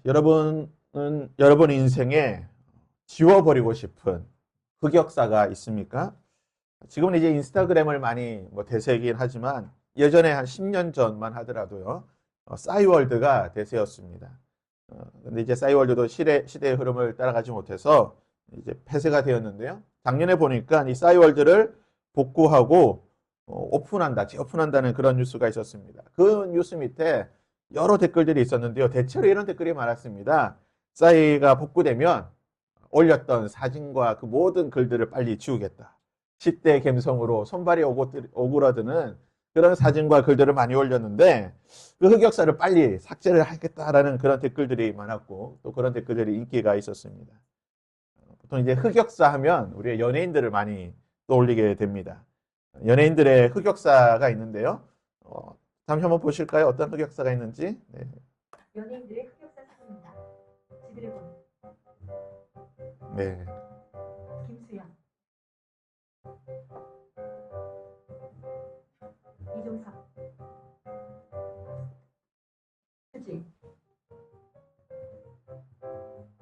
여러분 인생에 지워버리고 싶은 흑역사가 있습니까? 지금은 이제 인스타그램을 많이 대세이긴 하지만 예전에 한 10년 전만 하더라도요, 싸이월드가 대세였습니다. 근데 이제 싸이월드도 시대의 흐름을 따라가지 못해서 이제 폐쇄가 되었는데요. 작년에 보니까 이 싸이월드를 복구하고 오픈한다, 재오픈한다는 그런 뉴스가 있었습니다. 그 뉴스 밑에 여러 댓글들이 있었는데요. 대체로 이런 댓글이 많았습니다. 싸이가 복구되면 올렸던 사진과 그 모든 글들을 빨리 지우겠다. 10대 감성으로 손발이 오그라드는 그런 사진과 글들을 많이 올렸는데 그 흑역사를 빨리 삭제를 하겠다라는 그런 댓글들이 많았고 또 그런 댓글들이 인기가 있었습니다. 보통 이제 흑역사 하면 우리 연예인들을 많이 떠올리게 됩니다. 연예인들의 흑역사가 있는데요. 잠시 한번 보실까요? 어떤 흑역사가 있는지. 네. 연예인들의 흑역사 사진입니다. 지들의 본 네. 김수영, 이종석, 수지,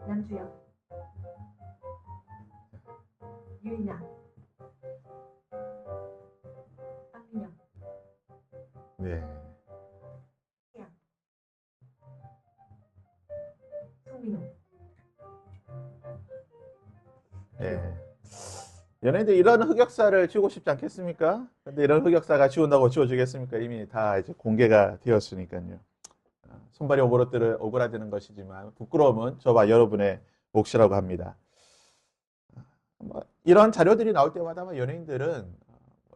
남주영, 유인아, 박민영, 네. 송민호. 네. 연예인들 이런 흑역사를 지우고 싶지 않겠습니까? 근데 이런 흑역사가 지운다고 지워지겠습니까? 이미 다 이제 공개가 되었으니까요. 손발이 오그라드는 것이지만 부끄러움은 저와 여러분의 몫이라고 합니다. 이런 자료들이 나올 때마다 연예인들은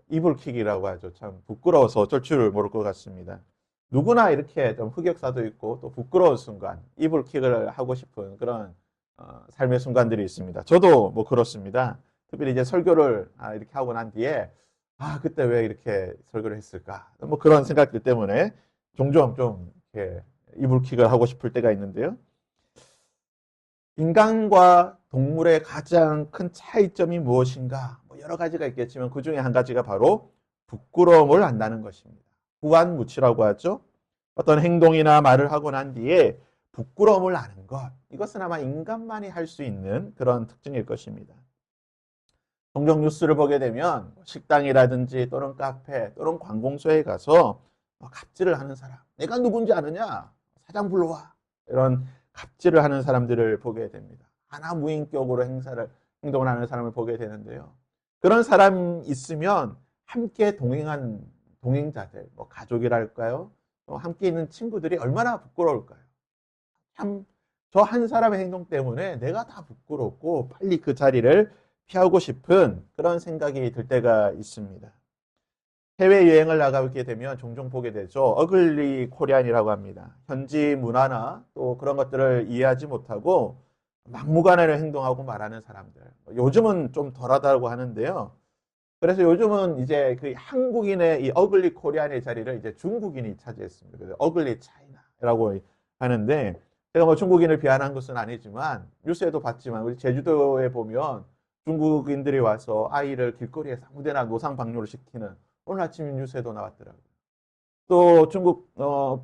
이불킥이라고 하죠. 참 부끄러워서 어쩔 줄 모를 것 같습니다. 누구나 이렇게 좀 흑역사도 있고 또 부끄러운 순간, 이불킥을 하고 싶은 그런 삶의 순간들이 있습니다. 저도 그렇습니다. 특별히 이제 설교를 이렇게 하고 난 뒤에 그때 왜 이렇게 설교를 했을까? 그런 생각들 때문에 종종 좀 이렇게 이불킥을 하고 싶을 때가 있는데요. 인간과 동물의 가장 큰 차이점이 무엇인가? 여러 가지가 있겠지만 그 중에 한 가지가 바로 부끄러움을 안다는 것입니다. 부완무치라고 하죠. 어떤 행동이나 말을 하고 난 뒤에 부끄러움을 아는 것. 이것은 아마 인간만이 할 수 있는 그런 특징일 것입니다. 종종 뉴스를 보게 되면 식당이라든지 또는 카페 또는 관공서에 가서 갑질을 하는 사람. 내가 누군지 아느냐? 사장 불러와. 이런 갑질을 하는 사람들을 보게 됩니다. 하나 무인격으로 행동을 하는 사람을 보게 되는데요. 그런 사람 있으면 함께 동행한 동행자들, 가족이랄까요? 함께 있는 친구들이 얼마나 부끄러울까요? 참, 저 한 사람의 행동 때문에 내가 다 부끄럽고 빨리 그 자리를 피하고 싶은 그런 생각이 들 때가 있습니다. 해외여행을 나가게 되면 종종 보게 되죠. 어글리 코리안이라고 합니다. 현지 문화나 또 그런 것들을 이해하지 못하고 막무가내로 행동하고 말하는 사람들. 요즘은 좀 덜하다고 하는데요. 그래서 요즘은 이제 그 한국인의 이 어글리 코리안의 자리를 이제 중국인이 차지했습니다. 그래서 어글리 차이나라고 하는데 제가 중국인을 비하한 것은 아니지만 뉴스에도 봤지만 우리 제주도에 보면 중국인들이 와서 아이를 길거리에서 아무데나 노상 방뇨를 시키는 오늘 아침 뉴스에도 나왔더라고요. 또 중국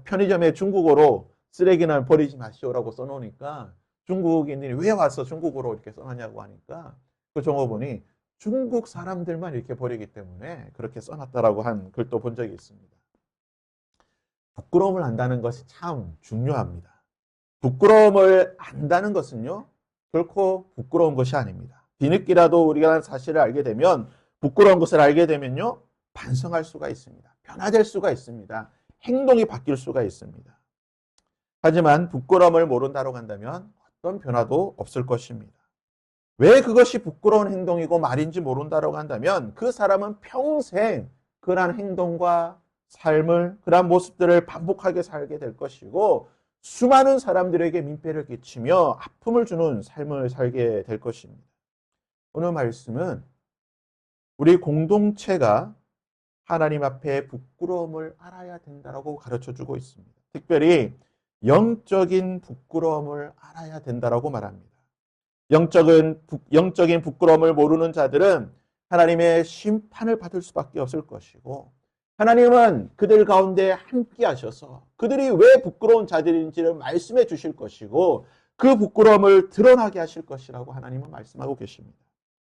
편의점에 중국어로 쓰레기는 버리지 마시오라고 써놓으니까 중국인들이 왜 와서 중국어로 이렇게 써놨냐고 하니까 그 종업원이 중국 사람들만 이렇게 버리기 때문에 그렇게 써놨다라고 한 글도 본 적이 있습니다. 부끄러움을 안다는 것이 참 중요합니다. 부끄러움을 안다는 것은요, 결코 부끄러운 것이 아닙니다. 뒤늦게라도 우리가 사실을 알게 되면, 부끄러운 것을 알게 되면요, 반성할 수가 있습니다. 변화될 수가 있습니다. 행동이 바뀔 수가 있습니다. 하지만 부끄러움을 모른다고 한다면 어떤 변화도 없을 것입니다. 왜 그것이 부끄러운 행동이고 말인지 모른다고 한다면 그 사람은 평생 그러한 행동과 삶을, 그러한 모습들을 반복하게 살게 될 것이고 수많은 사람들에게 민폐를 끼치며 아픔을 주는 삶을 살게 될 것입니다. 오늘 말씀은 우리 공동체가 하나님 앞에 부끄러움을 알아야 된다고 가르쳐주고 있습니다. 특별히 영적인 부끄러움을 알아야 된다고 말합니다. 영적인 부끄러움을 모르는 자들은 하나님의 심판을 받을 수밖에 없을 것이고 하나님은 그들 가운데 함께 하셔서 그들이 왜 부끄러운 자들인지를 말씀해 주실 것이고 그 부끄러움을 드러나게 하실 것이라고 하나님은 말씀하고 계십니다.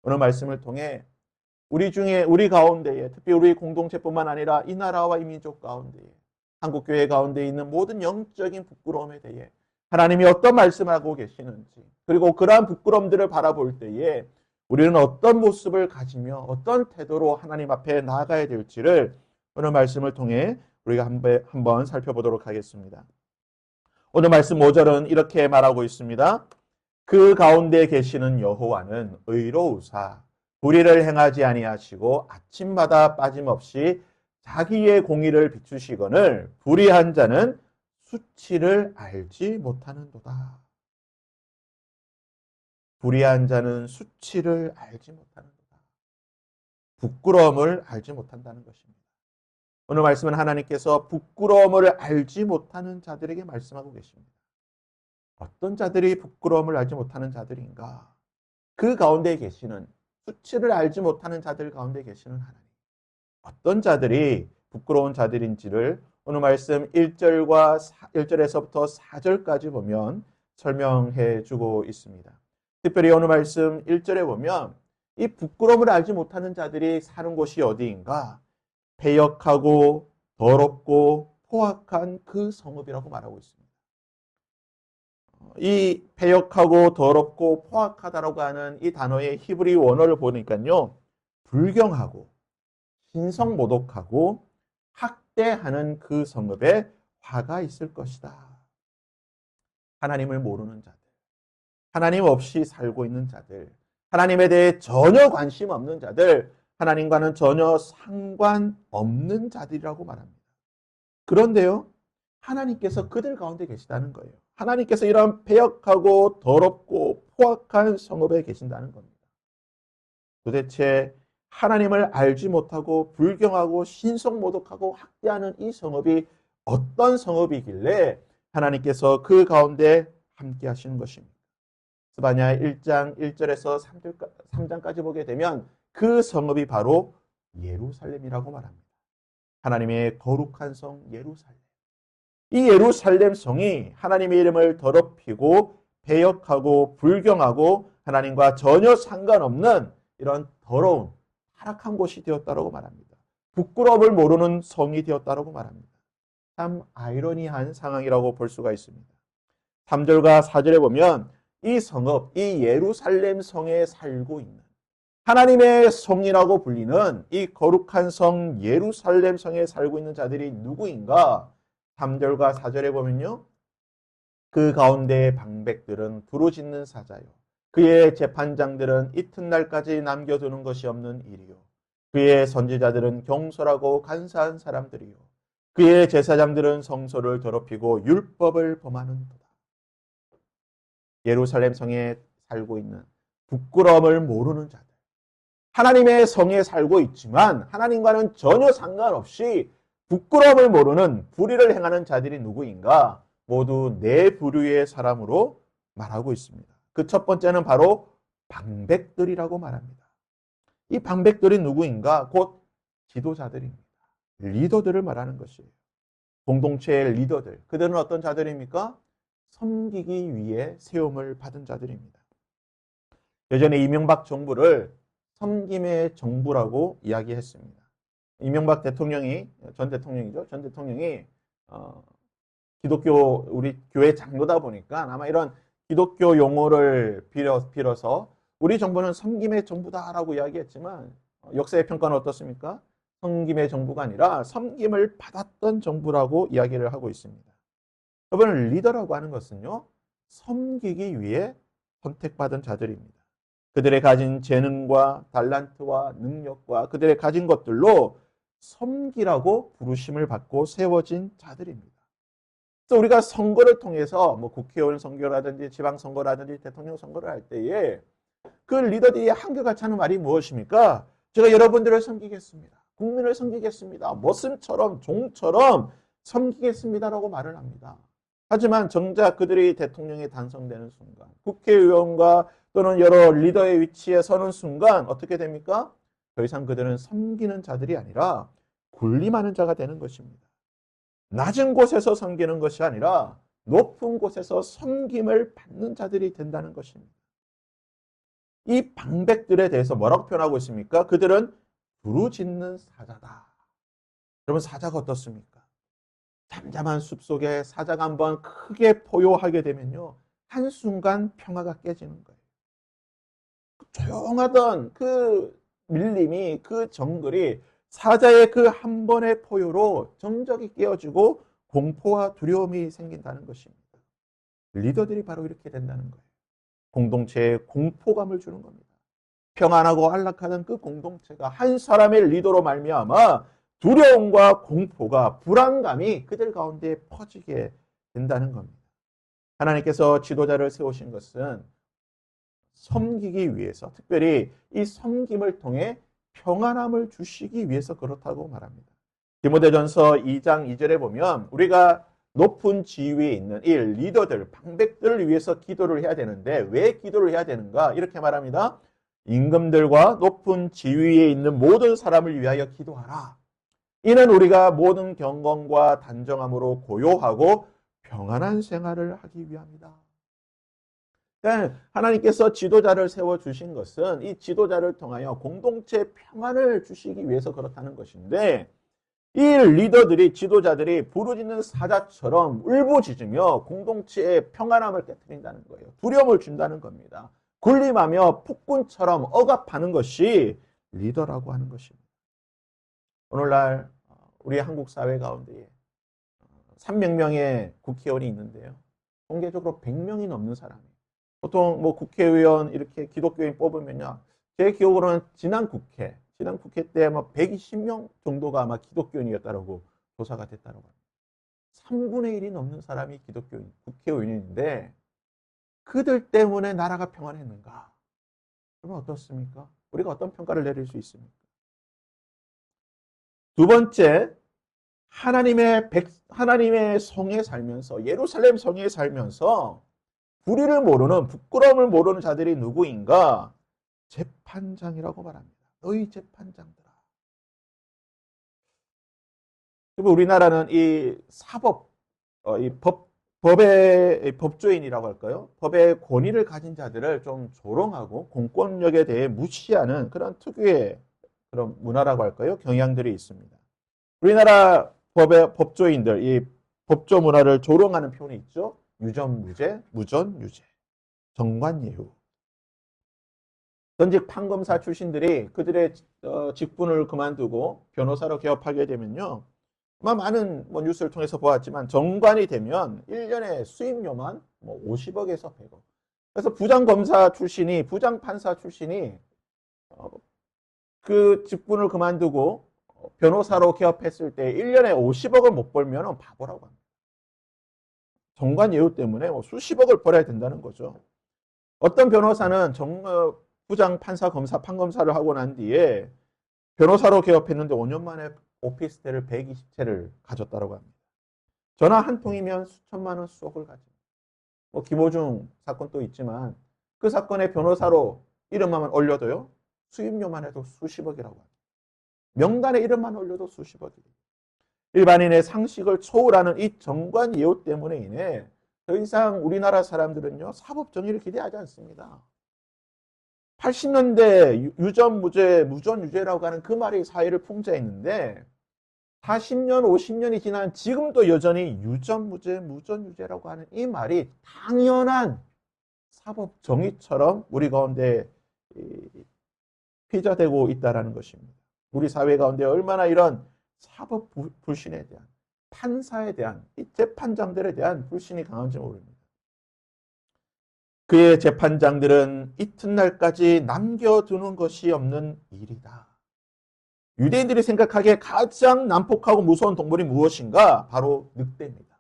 오늘 말씀을 통해 우리 가운데에 특히 우리 공동체뿐만 아니라 이 나라와 이 민족 가운데에 한국교회 가운데 있는 모든 영적인 부끄러움에 대해 하나님이 어떤 말씀을 하고 계시는지 그리고 그러한 부끄러움들을 바라볼 때에 우리는 어떤 모습을 가지며 어떤 태도로 하나님 앞에 나아가야 될지를 오늘 말씀을 통해 우리가 한번 살펴보도록 하겠습니다. 오늘 말씀 5절은 이렇게 말하고 있습니다. 그 가운데 계시는 여호와는 의로우사 불의를 행하지 아니하시고 아침마다 빠짐없이 자기의 공의를 비추시거늘 불의한 자는 수치를 알지 못하는도다. 불의한 자는 수치를 알지 못하는도다. 부끄러움을 알지 못한다는 것입니다. 오늘 말씀은 하나님께서 부끄러움을 알지 못하는 자들에게 말씀하고 계십니다. 어떤 자들이 부끄러움을 알지 못하는 자들인가? 그 가운데 계시는 수치를 알지 못하는 자들 가운데 계시는 하나님. 어떤 자들이 부끄러운 자들인지를 오늘 말씀 1절에서부터 4절까지 보면 설명해 주고 있습니다. 특별히 오늘 말씀 1절에 보면 이 부끄러움을 알지 못하는 자들이 사는 곳이 어디인가? 패역하고 더럽고 포악한 그 성읍이라고 말하고 있습니다. 이 패역하고 더럽고 포악하다라고 하는 이 단어의 히브리 원어를 보니까요. 불경하고 신성모독하고 학대하는 그 성읍에 화가 있을 것이다. 하나님을 모르는 자들, 하나님 없이 살고 있는 자들, 하나님에 대해 전혀 관심 없는 자들, 하나님과는 전혀 상관없는 자들이라고 말합니다. 그런데요, 하나님께서 그들 가운데 계시다는 거예요. 하나님께서 이런 패역하고 더럽고 포악한 성읍에 계신다는 겁니다. 도대체 하나님을 알지 못하고 불경하고 신성모독하고 학대하는 이 성읍이 어떤 성읍이길래 하나님께서 그 가운데 함께 하시는 것입니다. 스바냐 1장 1절에서 3장까지 보게 되면 그 성읍이 바로 예루살렘이라고 말합니다. 하나님의 거룩한 성 예루살렘. 이 예루살렘 성이 하나님의 이름을 더럽히고 배역하고 불경하고 하나님과 전혀 상관없는 이런 더러운 타락한 곳이 되었다고 말합니다. 부끄러움을 모르는 성이 되었다고 말합니다. 참 아이러니한 상황이라고 볼 수가 있습니다. 3절과 4절에 보면 이 성읍, 이 예루살렘 성에 살고 있는 하나님의 성이라고 불리는 이 거룩한 성 예루살렘 성에 살고 있는 자들이 누구인가? 3절과 4절에 보면요. 그 가운데의 방백들은 부르짖는 사자요. 그의 재판장들은 이튿날까지 남겨두는 것이 없는 일이요. 그의 선지자들은 경솔하고 간사한 사람들이요. 그의 제사장들은 성소를 더럽히고 율법을 범하는도다. 예루살렘 성에 살고 있는 부끄러움을 모르는 자들. 하나님의 성에 살고 있지만 하나님과는 전혀 상관없이 부끄러움을 모르는 불의를 행하는 자들이 누구인가? 모두 네 부류의 사람으로 말하고 있습니다. 그 첫 번째는 바로 방백들이라고 말합니다. 이 방백들이 누구인가? 곧 지도자들입니다. 리더들을 말하는 것이에요. 공동체의 리더들. 그들은 어떤 자들입니까? 섬기기 위해 세움을 받은 자들입니다. 예전에 이명박 정부를 섬김의 정부라고 이야기했습니다. 이명박 대통령이 전 대통령이 기독교 우리 교회 장로다 보니까 아마 이런 기독교 용어를 빌어서 우리 정부는 섬김의 정부다라고 이야기했지만 역사의 평가는 어떻습니까? 섬김의 정부가 아니라 섬김을 받았던 정부라고 이야기를 하고 있습니다. 여러분 리더라고 하는 것은요. 섬기기 위해 선택받은 자들입니다. 그들의 가진 재능과 달란트와 능력과 그들의 가진 것들로 섬기라고 부르심을 받고 세워진 자들입니다. 그래서 우리가 선거를 통해서 뭐 국회의원 선거라든지 지방선거라든지 대통령 선거를 할 때에 그 리더들이 한결같이 하는 말이 무엇입니까? 제가 여러분들을 섬기겠습니다. 국민을 섬기겠습니다. 머슴처럼 종처럼 섬기겠습니다라고 말을 합니다. 하지만 정작 그들이 대통령이 당선되는 순간 국회의원과 또는 여러 리더의 위치에 서는 순간 어떻게 됩니까? 더 이상 그들은 섬기는 자들이 아니라 군림하는 자가 되는 것입니다. 낮은 곳에서 섬기는 것이 아니라 높은 곳에서 섬김을 받는 자들이 된다는 것입니다. 이 방백들에 대해서 뭐라고 표현하고 있습니까? 그들은 부르짖는 사자다. 여러분, 사자가 어떻습니까? 잠잠한 숲속에 사자가 한번 크게 포효하게 되면요, 한순간 평화가 깨지는 거예요. 조용하던 그 밀림이, 그 정글이 사자의 그 한 번의 포효로 정적이 깨어지고 공포와 두려움이 생긴다는 것입니다. 리더들이 바로 이렇게 된다는 거예요. 공동체에 공포감을 주는 겁니다. 평안하고 안락하던 그 공동체가 한 사람의 리더로 말미암아 두려움과 공포가, 불안감이 그들 가운데 퍼지게 된다는 겁니다. 하나님께서 지도자를 세우신 것은 섬기기 위해서, 특별히 이 섬김을 통해 평안함을 주시기 위해서 그렇다고 말합니다. 디모데전서 2장 2절에 보면 우리가 높은 지위에 있는 이 리더들, 방백들을 위해서 기도를 해야 되는데, 왜 기도를 해야 되는가? 이렇게 말합니다. 임금들과 높은 지위에 있는 모든 사람을 위하여 기도하라. 이는 우리가 모든 경건과 단정함으로 고요하고 평안한 생활을 하기 위함이다. 하나님께서 지도자를 세워주신 것은 이 지도자를 통하여 공동체 평안을 주시기 위해서 그렇다는 것인데, 이 리더들이, 지도자들이 부르짖는 사자처럼 울부짖으며 공동체의 평안함을 깨뜨린다는 거예요. 두려움을 준다는 겁니다. 군림하며 폭군처럼 억압하는 것이 리더라고 하는 것입니다. 오늘날 우리 한국 사회 가운데 300명의 국회의원이 있는데요, 통계적으로 100명이 넘는 사람이, 보통 뭐 국회의원 이렇게 기독교인 뽑으면요, 제 기억으로는 지난 국회 때 아마 120명 정도가 아마 기독교인이었다라고 조사가 됐다고 합니다. 3분의 1이 넘는 사람이 기독교인, 국회의원인데 그들 때문에 나라가 평안했는가? 그러면 어떻습니까? 우리가 어떤 평가를 내릴 수 있습니까? 두 번째, 하나님의 성에 살면서, 예루살렘 성에 살면서 불의를 모르는, 부끄러움을 모르는 자들이 누구인가? 재판장이라고 말합니다. 너희 재판장들아. 우리나라는 이 사법, 이 법의 법조인이라고 할까요? 법의 권위를 가진 자들을 좀 조롱하고 공권력에 대해 무시하는 그런 특유의 그런 문화라고 할까요? 경향들이 있습니다. 우리나라 법의 법조인들, 이 법조 문화를 조롱하는 표현이 있죠. 유전무죄, 무전유죄, 정관예우. 전직 판검사 출신들이 그들의 직분을 그만두고 변호사로 개업하게 되면요, 많은 뉴스를 통해서 보았지만 정관이 되면 1년에 수임료만 50억에서 100억. 그래서 부장검사 출신이, 부장판사 출신이 그 직분을 그만두고 변호사로 개업했을 때 1년에 50억을 못 벌면 바보라고 합니다. 정관 예우 때문에 수십억을 벌어야 된다는 거죠. 어떤 변호사는 부장 판사 검사 판검사를 하고 난 뒤에 변호사로 개업했는데 5년 만에 오피스텔을 120채를 가졌다고 합니다. 전화 한 통이면 수천만 원, 수억을 가집니다. 김호중 사건도 있지만 그 사건의 변호사로 이름만 올려도요, 수임료만 해도 수십억이라고 합니다. 명단에 이름만 올려도 수십억이에요. 일반인의 상식을 초월하는 이 정관 예우 때문에 인해 더 이상 우리나라 사람들은요, 사법 정의를 기대하지 않습니다. 80년대 유전무죄, 무전유죄라고 하는 그 말이 사회를 풍자했는데 40년, 50년이 지난 지금도 여전히 유전무죄, 무전유죄라고 하는 이 말이 당연한 사법 정의처럼 우리 가운데 피자되고 있다는 것입니다. 우리 사회 가운데 얼마나 이런 사법 불신에 대한, 판사에 대한, 이 재판장들에 대한 불신이 강한지 모릅니다. 그의 재판장들은 이튿날까지 남겨두는 것이 없는 일이다. 유대인들이 생각하기에 가장 난폭하고 무서운 동물이 무엇인가? 바로 늑대입니다.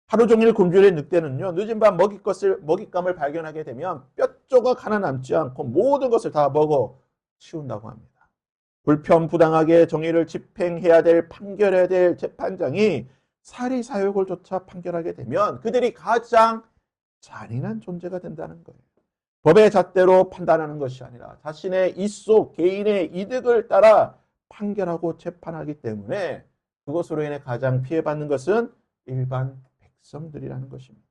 하루 종일 굶주린 늑대는요, 늦은 밤 먹잇감을 발견하게 되면 뼈 조각 하나 남지 않고 모든 것을 다 먹어 치운다고 합니다. 불편부당하게 정의를 집행해야 될, 판결해야 될 재판장이 사리사욕을 조차 판결하게 되면 그들이 가장 잔인한 존재가 된다는 거예요. 법의 잣대로 판단하는 것이 아니라 자신의 입속, 개인의 이득을 따라 판결하고 재판하기 때문에 그것으로 인해 가장 피해받는 것은 일반 백성들이라는 것입니다.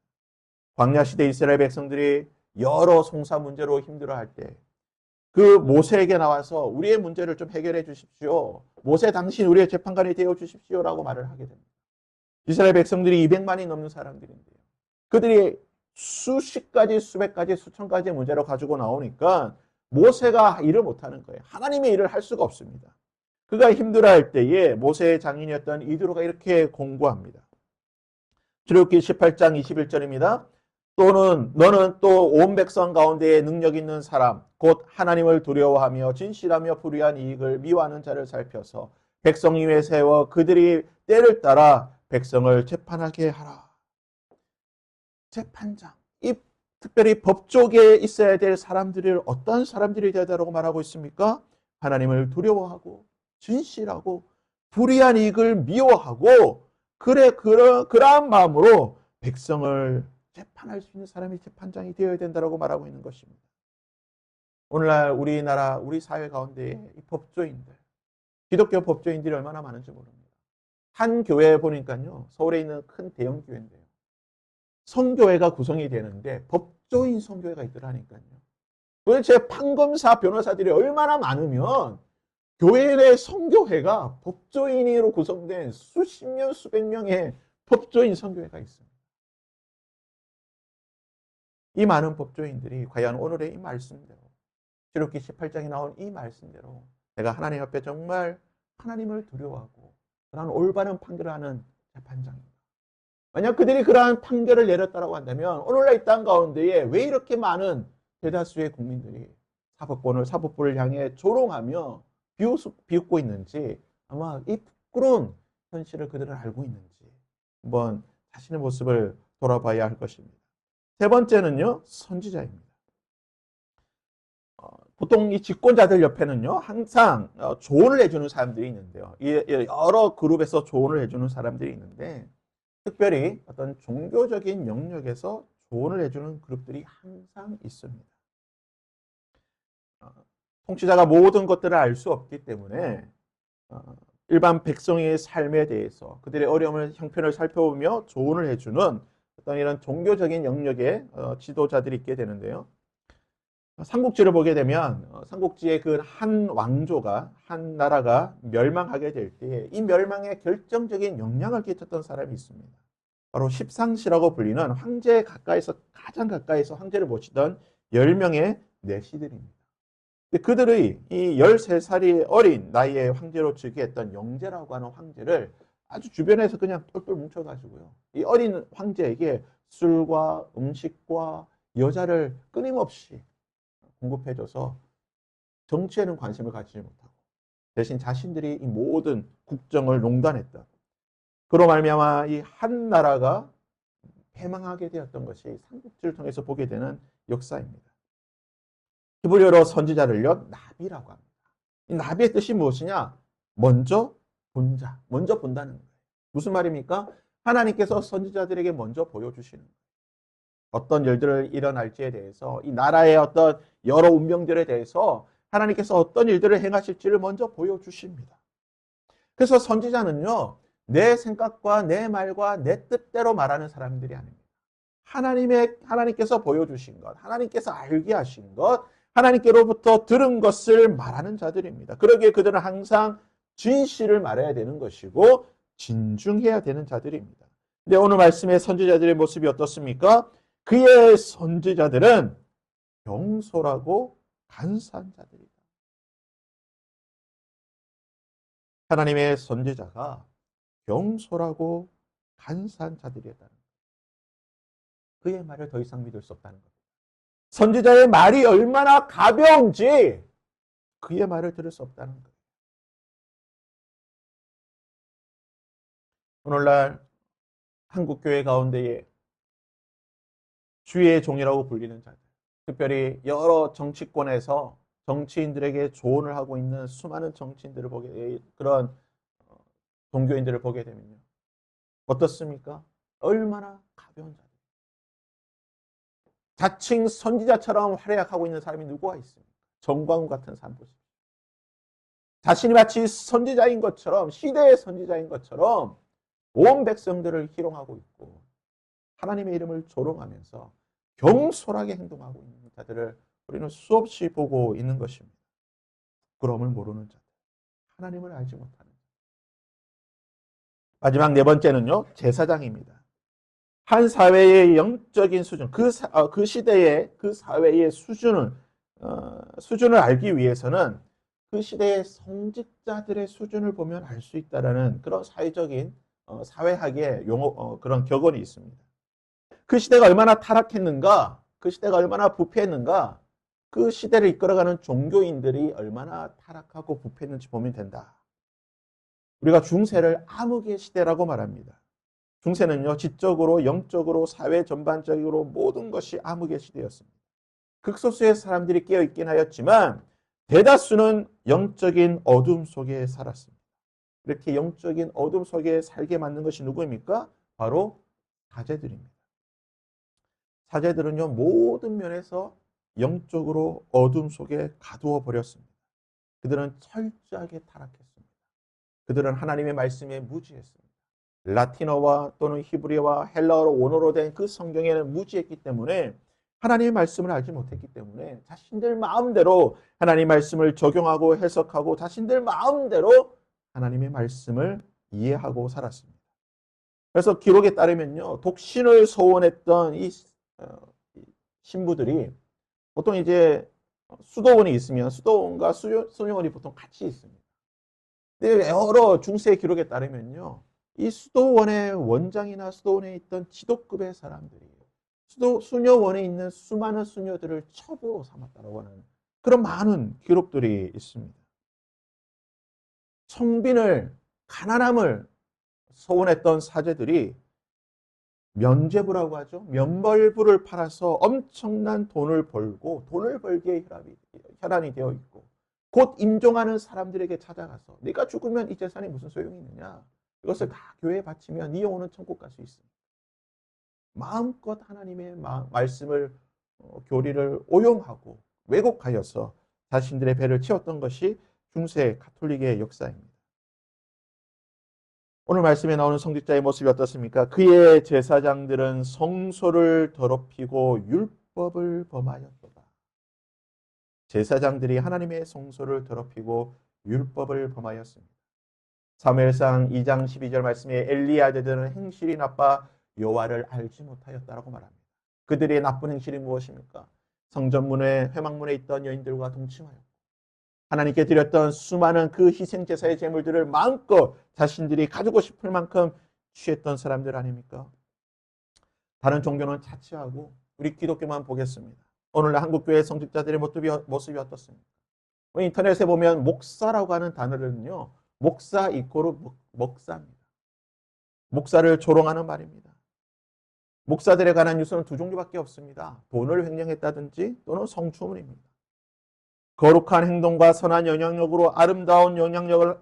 광야시대 이스라엘 백성들이 여러 송사 문제로 힘들어할 때 그 모세에게 나와서 우리의 문제를 좀 해결해 주십시오. 모세 당신 우리의 재판관이 되어 주십시오라고 말을 하게 됩니다. 이스라엘 백성들이 200만이 넘는 사람들인데요. 그들이 수십 가지, 수백 가지, 수천 가지의 문제를 가지고 나오니까 모세가 일을 못하는 거예요. 하나님의 일을 할 수가 없습니다. 그가 힘들어할 때에 모세의 장인이었던 이드로가 이렇게 공고합니다. 출애굽기 18장 21절입니다. 너는 또 온 백성 가운데에 능력 있는 사람 곧 하나님을 두려워하며 진실하며 불의한 이익을 미워하는 자를 살펴서 백성 위에 세워 그들이 때를 따라 백성을 재판하게 하라. 재판장. 이 특별히 법조계에 있어야 될 사람들을 어떤 사람들이 되다라고 말하고 있습니까? 하나님을 두려워하고 진실하고 불의한 이익을 미워하고 그러한 마음으로 백성을 재판할 수 있는 사람이 재판장이 되어야 된다고 말하고 있는 것입니다. 오늘날 우리나라 우리 사회 가운데 이 법조인들, 기독교 법조인들이 얼마나 많은지 모릅니다. 한 교회에 보니까요, 서울에 있는 큰 대형 교회인데요. 선교회가 구성이 되는데 법조인 선교회가 있더라니까요. 도대체 판검사 변호사들이 얼마나 많으면 교회 내 선교회가 법조인으로 구성된 수십 명, 수백 명의 법조인 선교회가 있습니다. 이 많은 법조인들이 과연 오늘의 이 말씀대로 출애굽기 18장에 나온 이 말씀대로 내가 하나님 앞에 정말 하나님을 두려워하고 그러한 올바른 판결을 하는 재판장입니다. 만약 그들이 그러한 판결을 내렸다고 한다면 오늘날 이 땅 가운데에 왜 이렇게 많은 대다수의 국민들이 사법부를 향해 조롱하며 비웃고 있는지 아마 이 부끄러운 현실을 그들은 알고 있는지 한번 자신의 모습을 돌아봐야 할 것입니다. 세 번째는요, 선지자입니다. 보통 이 집권자들 옆에는요, 항상 조언을 해주는 사람들이 있는데요. 여러 그룹에서 조언을 해주는 사람들이 있는데, 특별히 어떤 종교적인 영역에서 조언을 해주는 그룹들이 항상 있습니다. 통치자가 모든 것들을 알 수 없기 때문에 일반 백성의 삶에 대해서 그들의 어려움을 형편을 살펴보며 조언을 해주는 어떤 이런 종교적인 영역의 지도자들이 있게 되는데요. 삼국지를 보게 되면 삼국지의 그 한 왕조가 한 나라가 멸망하게 될 때 이 멸망에 결정적인 영향을 끼쳤던 사람이 있습니다. 바로 십상시라고 불리는 황제 가까이서 가장 가까이서 황제를 모시던 10명의 내시들입니다. 그들의 이 13살이 어린 나이에 황제로 즉위했던 영제라고 하는 황제를 아주 주변에서 그냥 똘똘 뭉쳐가지고요. 이 어린 황제에게 술과 음식과 여자를 끊임없이 공급해줘서 정치에는 관심을 갖지 못하고 대신 자신들이 이 모든 국정을 농단했다. 그로 말미암아 이 한 나라가 패망하게 되었던 것이 삼국지를 통해서 보게 되는 역사입니다. 히브리어로 선지자를요, 나비라고 합니다. 이 나비의 뜻이 무엇이냐? 먼저 본 자, 먼저 본다는 거예요. 무슨 말입니까? 하나님께서 선지자들에게 먼저 보여주시는 거예요. 어떤 일들을 일어날지에 대해서 이 나라의 어떤 여러 운명들에 대해서 하나님께서 어떤 일들을 행하실지를 먼저 보여주십니다. 그래서 선지자는요, 내 생각과 내 말과 내 뜻대로 말하는 사람들이 아닙니다. 하나님께서 보여주신 것, 하나님께서 알게 하신 것, 하나님께로부터 들은 것을 말하는 자들입니다. 그러기에 그들은 항상 진실을 말해야 되는 것이고 진중해야 되는 자들입니다. 근데 오늘 말씀의 선지자들의 모습이 어떻습니까? 그의 선지자들은 경솔하고 간사한 자들이다. 하나님의 선지자가 경솔하고 간사한 자들이었다는 것. 그의 말을 더 이상 믿을 수 없다는 것. 선지자의 말이 얼마나 가벼운지 그의 말을 들을 수 없다는 것. 오늘날 한국교회 가운데에 주의 종이라고 불리는 자들, 특별히 여러 정치권에서 정치인들에게 조언을 하고 있는 수많은 정치인들을 그런 종교인들을 보게 되면요. 어떻습니까? 얼마나 가벼운 자들. 자칭 선지자처럼 활약하고 있는 사람이 누구가 있습니까? 정광훈 같은 사람 보십시오. 자신이 마치 선지자인 것처럼, 시대의 선지자인 것처럼 온 백성들을 희롱하고 있고 하나님의 이름을 조롱하면서 경솔하게 행동하고 있는 자들을 우리는 수없이 보고 있는 것입니다. 부끄러움을 모르는 자들, 하나님을 알지 못하는 자들. 마지막 네 번째는요, 제사장입니다. 한 사회의 영적인 수준, 그 시대의 그 사회의 수준을 알기 위해서는 그 시대의 성직자들의 수준을 보면 알 수 있다라는 그런 사회적인 사회학의 그런 격언이 있습니다. 그 시대가 얼마나 타락했는가, 그 시대가 얼마나 부패했는가, 그 시대를 이끌어가는 종교인들이 얼마나 타락하고 부패했는지 보면 된다. 우리가 중세를 암흑의 시대라고 말합니다. 중세는요, 지적으로, 영적으로, 사회 전반적으로 모든 것이 암흑의 시대였습니다. 극소수의 사람들이 깨어있긴 하였지만 대다수는 영적인 어둠 속에 살았습니다. 이렇게 영적인 어둠 속에 살게 만든 것이 누구입니까? 바로 사제들입니다. 사제들은요, 모든 면에서 영적으로 어둠 속에 가두어 버렸습니다. 그들은 철저하게 타락했습니다. 그들은 하나님의 말씀에 무지했습니다. 라틴어와 또는 히브리어와 헬라어로 원어로 된 그 성경에는 무지했기 때문에 하나님의 말씀을 알지 못했기 때문에 자신들 마음대로 하나님의 말씀을 적용하고 해석하고 자신들 마음대로 하나님의 말씀을 이해하고 살았습니다. 그래서 기록에 따르면요, 독신을 소원했던 이 신부들이 보통 이제 수도원이 있으면 수도원과 수녀원이 보통 같이 있습니다. 근데 여러 중세 기록에 따르면요, 이 수도원의 원장이나 수도원에 있던 지도급의 사람들이 수녀원에 있는 수많은 수녀들을 첩으로 삼았다고 하는 그런 많은 기록들이 있습니다. 성빈을, 가난함을 소원했던 사제들이 면죄부라고 하죠. 면벌부를 팔아서 엄청난 돈을 벌고 돈을 벌기에 혈안이 되어 있고 곧 임종하는 사람들에게 찾아가서 네가 죽으면 이 재산이 무슨 소용이 있느냐. 이것을 다 교회에 바치면 네 영혼은 천국 갈 수 있습니다. 마음껏 하나님의 말씀을 교리를 오용하고 왜곡하여서 자신들의 배를 채웠던 것이 중세 가톨릭의 역사입니다. 오늘 말씀에 나오는 성직자의 모습이 어떻습니까? 그의 제사장들은 성소를 더럽히고 율법을 범하였도다. 제사장들이 하나님의 성소를 더럽히고 율법을 범하였습니다. 사무엘상 2장 12절 말씀에 엘리의 아들들은 행실이 나빠 여호와를 알지 못하였다라고 말합니다. 그들의 나쁜 행실이 무엇입니까? 성전문에 회막문에 있던 여인들과 동침하였고 하나님께 드렸던 수많은 그 희생제사의 제물들을 마음껏 자신들이 가지고 싶을 만큼 취했던 사람들 아닙니까? 다른 종교는 자치하고 우리 기독교만 보겠습니다. 오늘날 한국교회 성직자들의 모습이 어떻습니까? 인터넷에 보면 목사라고 하는 단어는요, 목사 이코르 먹사입니다. 목사를 조롱하는 말입니다. 목사들에 관한 뉴스는 두 종류밖에 없습니다. 돈을 횡령했다든지 또는 성추문입니다. 거룩한 행동과 선한 영향력으로 아름다운 영향력을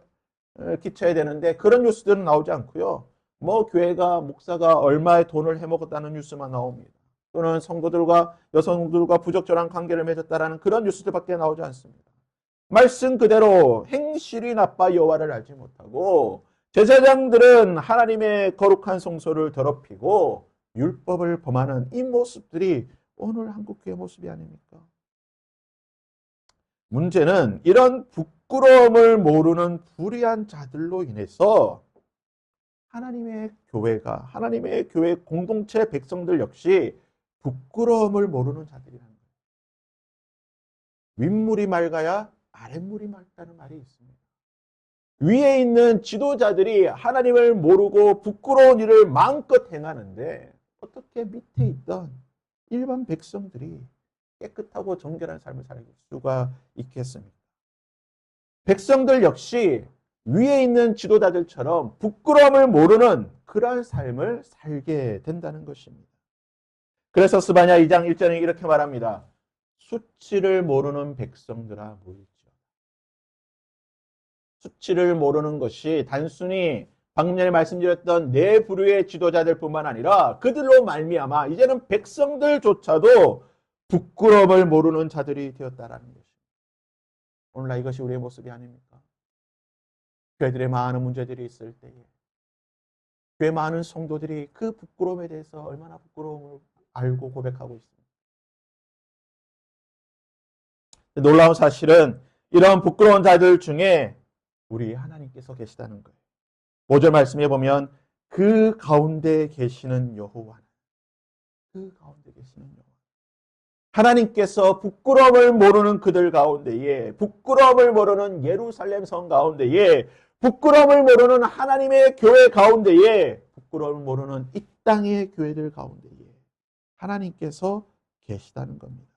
끼쳐야 되는데 그런 뉴스들은 나오지 않고요. 교회가 목사가 얼마의 돈을 해먹었다는 뉴스만 나옵니다. 또는 성도들과 여성들과 부적절한 관계를 맺었다라는 그런 뉴스들밖에 나오지 않습니다. 말씀 그대로 행실이 나빠 여호와를 알지 못하고 제사장들은 하나님의 거룩한 성소를 더럽히고 율법을 범하는 이 모습들이 오늘 한국교회 모습이 아닙니까? 문제는 이런 부끄러움을 모르는 불의한 자들로 인해서 하나님의 교회 공동체 백성들 역시 부끄러움을 모르는 자들이라는 거예요. 윗물이 맑아야 아랫물이 맑다는 말이 있습니다. 위에 있는 지도자들이 하나님을 모르고 부끄러운 일을 마음껏 행하는데 어떻게 밑에 있던 일반 백성들이 깨끗하고 정결한 삶을 살 수가 있겠습니까? 백성들 역시 위에 있는 지도자들처럼 부끄러움을 모르는 그러한 삶을 살게 된다는 것입니다. 그래서 스바냐 2장 1절에 이렇게 말합니다. 수치를 모르는 백성들아 모일지어다. 수치를 모르는 것이 단순히 방금 전에 말씀드렸던 네 부류의 지도자들뿐만 아니라 그들로 말미암아 이제는 백성들조차도 부끄러움을 모르는 자들이 되었다라는 것입니다. 오늘날 이것이 우리의 모습이 아닙니까? 교회들의 많은 문제들이 있을 때에 교회 많은 성도들이 그 부끄러움에 대해서 얼마나 부끄러움을 알고 고백하고 있습니다. 놀라운 사실은 이런 부끄러운 자들 중에 우리 하나님께서 계시다는 거예요. 5절 말씀에 보면 그 가운데 계시는 여호와, 그 가운데 계시는 여호와. 하나님께서 부끄러움을 모르는 그들 가운데에, 부끄러움을 모르는 예루살렘 성 가운데에, 부끄러움을 모르는 하나님의 교회 가운데에, 부끄러움을 모르는 이 땅의 교회들 가운데에 하나님께서 계시다는 겁니다.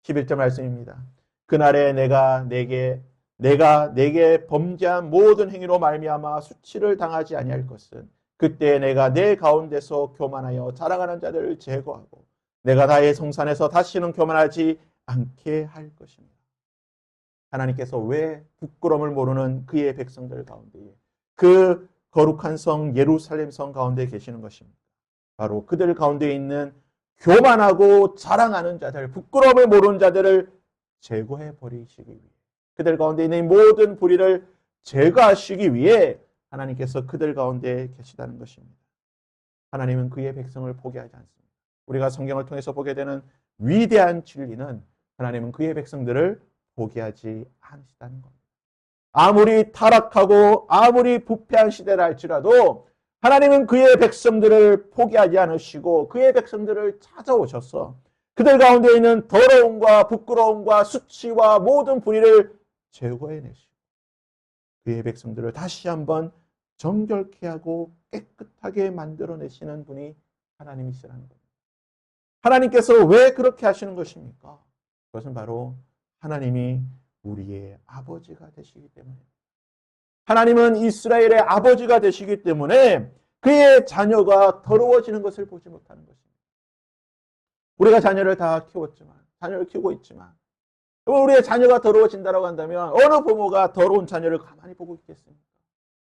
11절 말씀입니다. 그날에 내가 내게 범죄한 모든 행위로 말미암아 수치를 당하지 아니할 것은 그때 내가 내 가운데서 교만하여 자랑하는 자들을 제거하고 내가 나의 성산에서 다시는 교만하지 않게 할 것입니다. 하나님께서 왜 부끄러움을 모르는 그의 백성들 가운데에 그 거룩한 성 예루살렘 성 가운데 계시는 것입니다. 바로 그들 가운데 있는 교만하고 자랑하는 자들, 부끄러움을 모르는 자들을 제거해 버리시기 위해, 그들 가운데 있는 모든 불의를 제거하시기 위해 하나님께서 그들 가운데 계시다는 것입니다. 하나님은 그의 백성을 포기하지 않습니다. 우리가 성경을 통해서 보게 되는 위대한 진리는 하나님은 그의 백성들을 포기하지 않으시다는 겁니다. 아무리 타락하고 아무리 부패한 시대라 할지라도 하나님은 그의 백성들을 포기하지 않으시고 그의 백성들을 찾아오셔서 그들 가운데 있는 더러움과 부끄러움과 수치와 모든 불의를 제거해내시고 그의 백성들을 다시 한번 정결케 하고 깨끗하게 만들어내시는 분이 하나님이시라는 겁니다. 하나님께서 왜 그렇게 하시는 것입니까? 그것은 바로 하나님이 우리의 아버지가 되시기 때문입니다. 하나님은 이스라엘의 아버지가 되시기 때문에 그의 자녀가 더러워지는 것을 보지 못하는 것입니다. 우리가 자녀를 다 키웠지만, 자녀를 키우고 있지만, 우리의 자녀가 더러워진다고 한다면 어느 부모가 더러운 자녀를 가만히 보고 있겠습니까?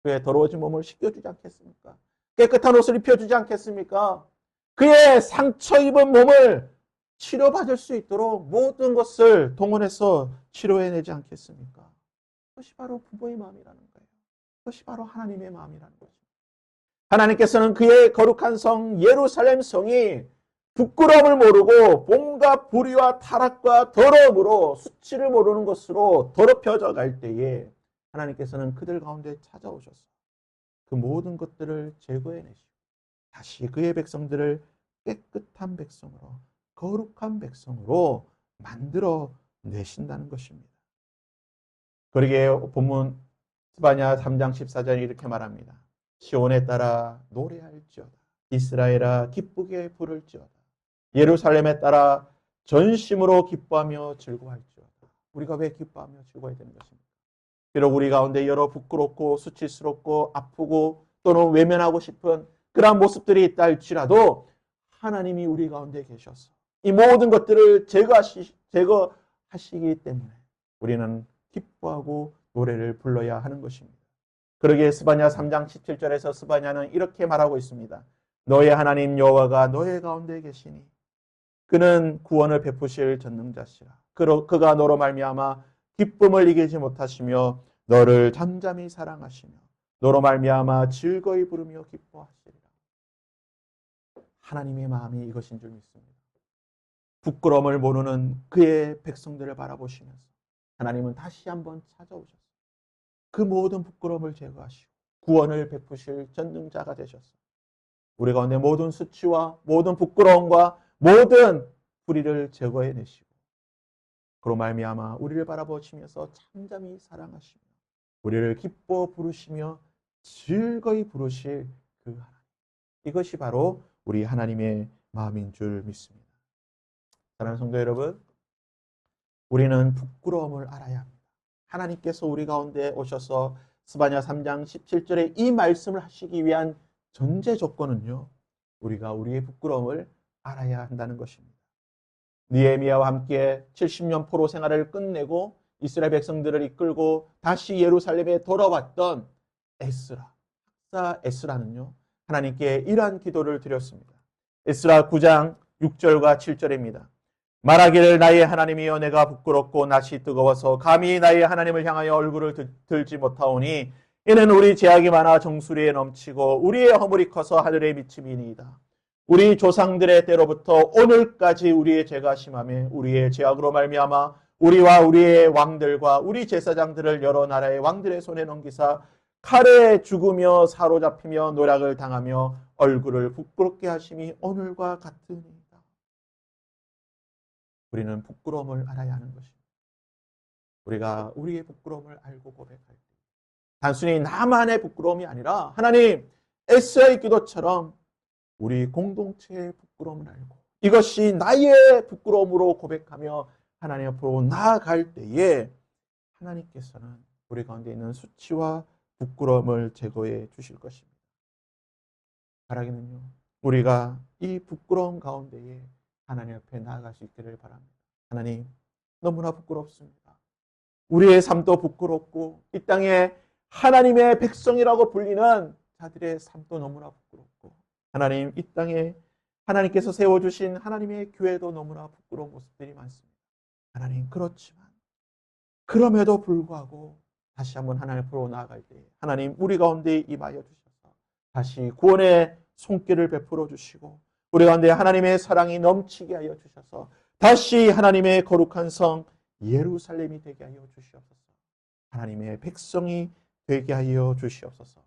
그의 더러워진 몸을 씻겨주지 않겠습니까? 깨끗한 옷을 입혀주지 않겠습니까? 그의 상처 입은 몸을 치료받을 수 있도록 모든 것을 동원해서 치료해내지 않겠습니까? 그것이 바로 부모의 마음이라는 거예요. 그것이 바로 하나님의 마음이라는 거죠. 하나님께서는 그의 거룩한 성 예루살렘 성이 부끄러움을 모르고 온갖 불의와 타락과 더러움으로 수치를 모르는 것으로 더럽혀져 갈 때에 하나님께서는 그들 가운데 찾아오셔서 그 모든 것들을 제거해내시고 다시 그의 백성들을 깨끗한 백성으로 거룩한 백성으로 만들어 내신다는 것입니다. 그러기에 본문 스바냐 3장 14절이 이렇게 말합니다. 시온에 따라 노래할지어다. 이스라엘아 기쁘게 부를지어다. 예루살렘에 따라 전심으로 기뻐하며 즐거워할지어다. 우리가 왜 기뻐하며 즐거워야 되는 것입니까? 비록 우리 가운데 여러 부끄럽고 수치스럽고 아프고 또는 외면하고 싶은 그러한 모습들이 있다 할지라도 하나님이 우리 가운데 계셔서 이 모든 것들을 제거하시기 때문에 우리는 기뻐하고 노래를 불러야 하는 것입니다. 그러기에 스바냐 3장 17절에서 스바냐는 이렇게 말하고 있습니다. 너의 하나님 여호와가 너의 가운데 계시니 그는 구원을 베푸실 전능자시라. 그가 너로 말미암아 기쁨을 이기지 못하시며 너를 잠잠히 사랑하시며 너로 말미암아 즐거이 부르며 기뻐하시리라. 하나님의 마음이 이것인 줄 믿습니다. 부끄러움을 모르는 그의 백성들을 바라보시면서 하나님은 다시 한번 찾아오셔서 그 모든 부끄러움을 제거하시고 구원을 베푸실 전능자가 되셔서 우리 가운데 모든 수치와 모든 부끄러움과 모든 불의를 제거해내시고 그로 말미암아 우리를 바라보시면서 잠잠히 사랑하시며 우리를 기뻐 부르시며 즐거이 부르실 그 하나님, 이것이 바로 우리 하나님의 마음인 줄 믿습니다. 사랑하는 성도 여러분, 우리는 부끄러움을 알아야 합니다. 하나님께서 우리 가운데 오셔서 스바냐 3장 17절에 이 말씀을 하시기 위한 전제 조건은요, 우리가 우리의 부끄러움을 알아야 한다는 것입니다. 느헤미야와 함께 70년 포로 생활을 끝내고 이스라엘 백성들을 이끌고 다시 예루살렘에 돌아왔던 에스라, 학사 에스라는요, 하나님께 이러한 기도를 드렸습니다. 에스라 9장 6절과 7절입니다. 말하기를 나의 하나님이여 내가 부끄럽고 낯이 뜨거워서 감히 나의 하나님을 향하여 얼굴을 들지 못하오니 이는 우리 죄악이 많아 정수리에 넘치고 우리의 허물이 커서 하늘에 미침이니이다. 우리 조상들의 때로부터 오늘까지 우리의 죄가 심하며 우리의 죄악으로 말미암아 우리와 우리의 왕들과 우리 제사장들을 여러 나라의 왕들의 손에 넘기사 칼에 죽으며 사로잡히며 노략을 당하며 얼굴을 부끄럽게 하심이 오늘과 같으니이다. 우리는 부끄러움을 알아야 하는 것입니다. 우리가 우리의 부끄러움을 알고 고백할 때 단순히 나만의 부끄러움이 아니라 하나님 에스라엘 기도처럼 우리 공동체의 부끄러움을 알고 이것이 나의 부끄러움으로 고백하며 하나님 앞으로 나아갈 때에 하나님께서는 우리 가운데 있는 수치와 부끄러움을 제거해 주실 것입니다. 바라기는요. 우리가 이 부끄러움 가운데에 하나님 앞에 나아갈 수 있기를 바랍니다. 하나님 너무나 부끄럽습니다. 우리의 삶도 부끄럽고 이 땅에 하나님의 백성이라고 불리는 자들의 삶도 너무나 부끄럽고 하나님 이 땅에 하나님께서 세워주신 하나님의 교회도 너무나 부끄러운 모습들이 많습니다. 하나님 그렇지만 그럼에도 불구하고 다시 한번 하나님 앞으로 나아갈 때 하나님 우리 가운데 임하여 주셔서 다시 구원의 손길을 베풀어 주시고 우리 가운데 하나님의 사랑이 넘치게 하여 주셔서 다시 하나님의 거룩한 성 예루살렘이 되게 하여 주시옵소서. 하나님의 백성이 되게 하여 주시옵소서.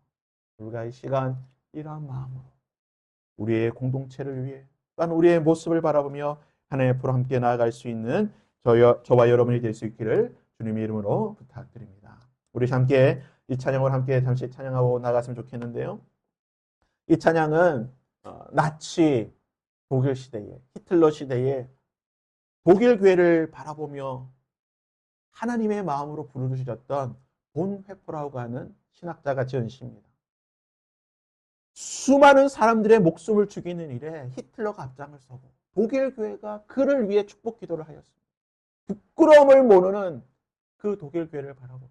우리가 이 시간 이러한 마음으로 우리의 공동체를 위해 또한 우리의 모습을 바라보며 하나님 앞으로 함께 나아갈 수 있는 저와 여러분이 될 수 있기를 주님의 이름으로 부탁드립니다. 우리 함께 이 찬양을 함께 잠시 찬양하고 나갔으면 좋겠는데요. 이 찬양은 나치 독일 시대에 히틀러 시대에 독일 교회를 바라보며 하나님의 마음으로 부르짖었던 본회포라고 하는 신학자가 지은 시입니다. 수많은 사람들의 목숨을 죽이는 일에 히틀러가 앞장을 서고 독일 교회가 그를 위해 축복 기도를 하였습니다. 부끄러움을 모르는 그 독일 교회를 바라보며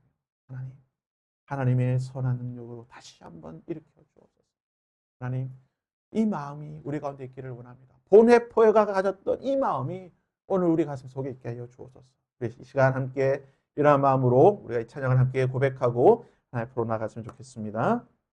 하나님의 선한 능력으로 다시 한번 일으켜 주옵소서. 하나님 이 마음이 우리 가운데 있기를 원합니다. 본회포가 가졌던 이 마음이 오늘 우리 가슴 속에 있게 하여 주옵소서. 이 시간 함께 이러한 마음으로 우리가 이 찬양을 함께 고백하고 하나님 앞으로 나갔으면 좋겠습니다.